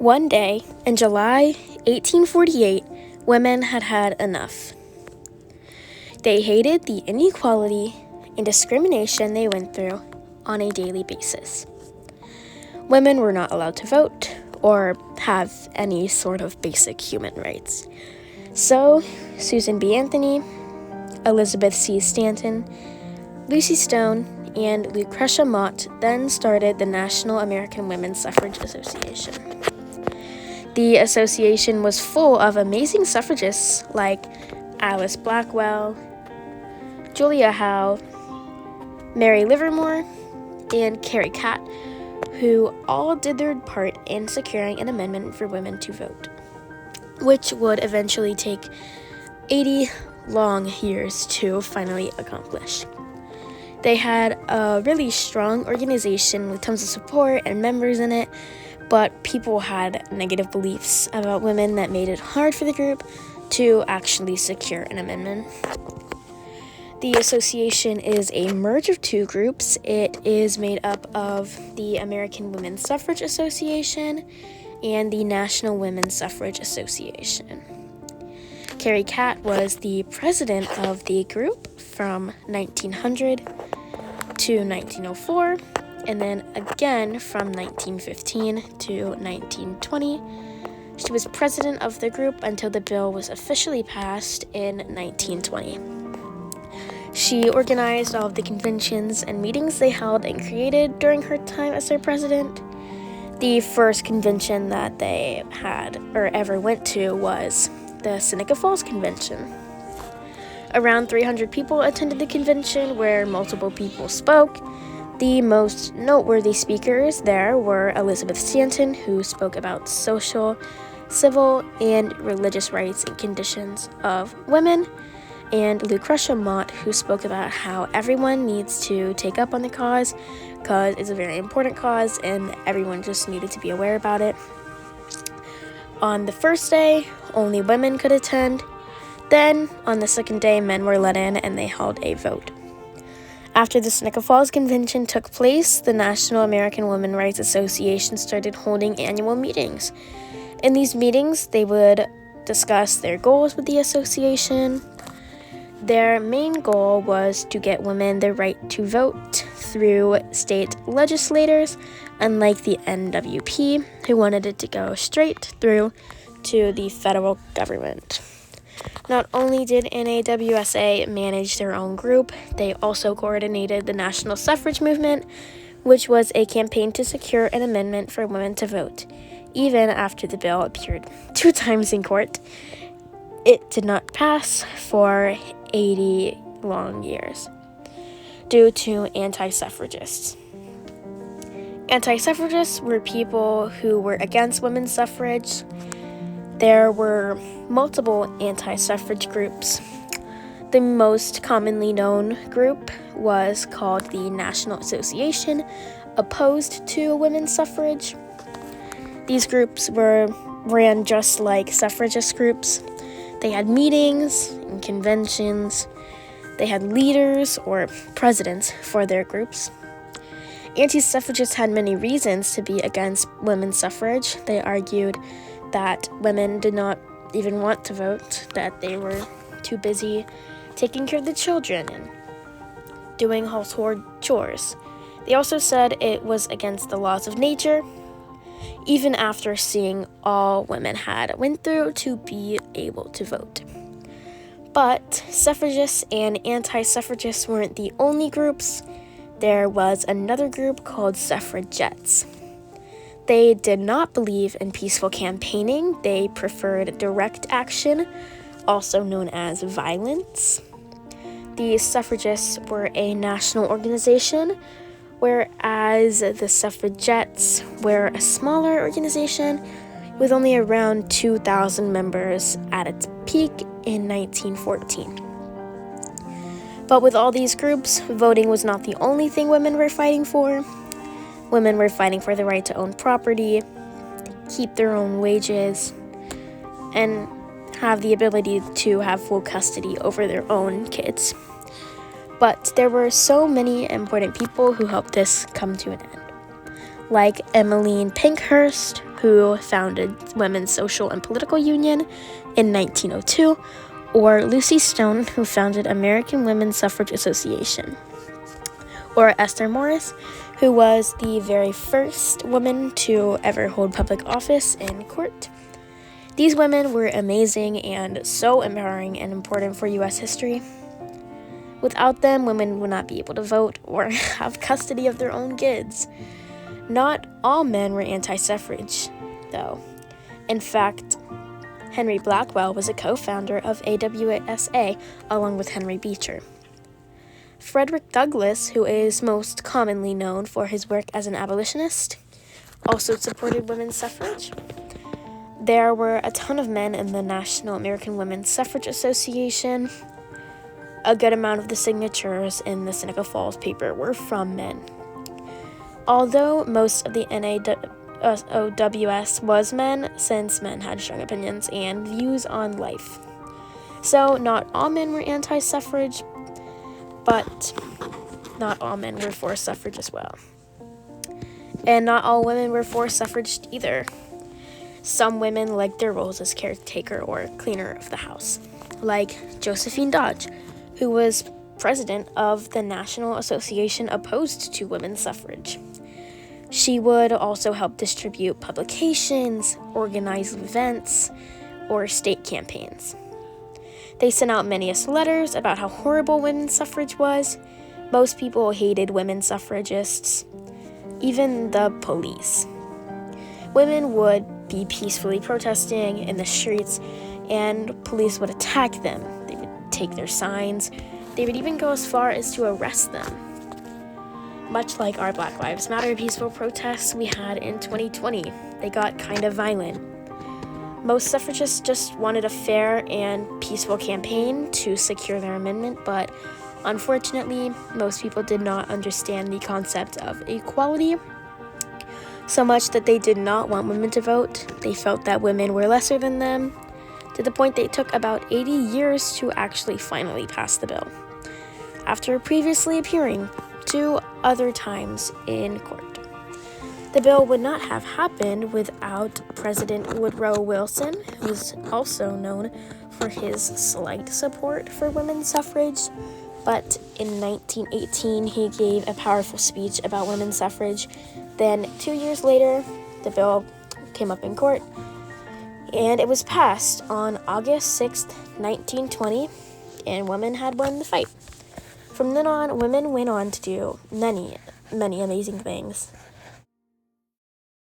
One day, in July 1848, women had had enough. They hated the inequality and discrimination they went through on a daily basis. Women were not allowed to vote or have any sort of basic human rights. So, Susan B. Anthony, Elizabeth C. Stanton, Lucy Stone, and Lucretia Mott then started the National American Women's Suffrage Association. The association was full of amazing suffragists like Alice Blackwell, Julia Howe, Mary Livermore, and Carrie Catt, who all did their part in securing an amendment for women to vote, which would eventually take 80 long years to finally accomplish. They had a really strong organization with tons of support and members in it, but people had negative beliefs about women that made it hard for the group to actually secure an amendment. The association is a merge of two groups. It is made up of the American Women's Suffrage Association and the National Women's Suffrage Association. Carrie Catt was the president of the group from 1900 to 1904, and then again from 1915 to 1920. She was president of the group until the bill was officially passed in 1920. She organized all of the conventions and meetings they held and created during her time as their president. The first convention that they had or ever went to was the Seneca Falls Convention. Around 300 people attended the convention where multiple people spoke. The most noteworthy speakers there were Elizabeth Stanton, who spoke about social, civil, and religious rights and conditions of women, and Lucretia Mott, who spoke about how everyone needs to take up on the cause because it's a very important cause and everyone just needed to be aware about it. On the first day, only women could attend. Then, on the second day, men were let in and they held a vote. After the Seneca Falls Convention took place, the National American Women's Rights Association started holding annual meetings. In these meetings, they would discuss their goals with the association. Their main goal was to get women the right to vote through state legislators, unlike the NWP, who wanted it to go straight through to the federal government. Not only did NAWSA manage their own group, they also coordinated the national suffrage movement, which was a campaign to secure an amendment for women to vote. Even after the bill appeared 2 times in court, it did not pass for 80 long years due to anti-suffragists. Anti-suffragists were people who were against women's suffrage. There were multiple anti-suffrage groups. The most commonly known group was called the National Association Opposed to Women's Suffrage. These groups ran just like suffragist groups. They had meetings and conventions. They had leaders or presidents for their groups. Anti-suffragists had many reasons to be against women's suffrage. They argued that women did not even want to vote, that they were too busy taking care of the children and doing household chores. They also said it was against the laws of nature, even after seeing all women had went through to be able to vote. But suffragists and anti-suffragists weren't the only groups. There was another group called suffragettes. They did not believe in peaceful campaigning. They preferred direct action, also known as violence. The suffragists were a national organization, whereas the suffragettes were a smaller organization with only around 2,000 members at its peak in 1914. But with all these groups, voting was not the only thing women were fighting for. Women were fighting for the right to own property, keep their own wages, and have the ability to have full custody over their own kids. But there were so many important people who helped this come to an end, like Emmeline Pankhurst, who founded Women's Social and Political Union in 1902, or Lucy Stone, who founded American Women's Suffrage Association, or Esther Morris, who was the very first woman to ever hold public office in court. These women were amazing and so empowering and important for U.S. history. Without them, women would not be able to vote or have custody of their own kids. Not all men were anti-suffrage, though. In fact, Henry Blackwell was a co-founder of AWSA along with Henry Beecher. Frederick Douglass, who is most commonly known for his work as an abolitionist, also supported women's suffrage. There were a ton of men in the National American Women's Suffrage Association. A good amount of the signatures in the Seneca Falls paper were from men. Although most of the NAWS was men, since men had strong opinions and views on life. So not all men were anti-suffrage, but not all men were for suffrage as well. And not all women were for suffrage either. Some women liked their roles as caretaker or cleaner of the house, like Josephine Dodge, who was president of the National Association opposed to women's suffrage. She would also help distribute publications, organize events, or state campaigns. They sent out many letters about how horrible women's suffrage was. Most people hated women suffragists, even the police. Women would be peacefully protesting in the streets, and police would attack them. They would take their signs. They would even go as far as to arrest them. Much like our Black Lives Matter peaceful protests we had in 2020, they got kind of violent. Most suffragists just wanted a fair and peaceful campaign to secure their amendment, but unfortunately, most people did not understand the concept of equality so much that they did not want women to vote. They felt that women were lesser than them, to the point they took about 80 years to actually finally pass the bill, after previously appearing 2 other times in court. The bill would not have happened without President Woodrow Wilson, who's also known for his slight support for women's suffrage. But in 1918, he gave a powerful speech about women's suffrage. Then 2 years later, the bill came up in court, and it was passed on August 6th, 1920, and women had won the fight. From then on, women went on to do many, many amazing things.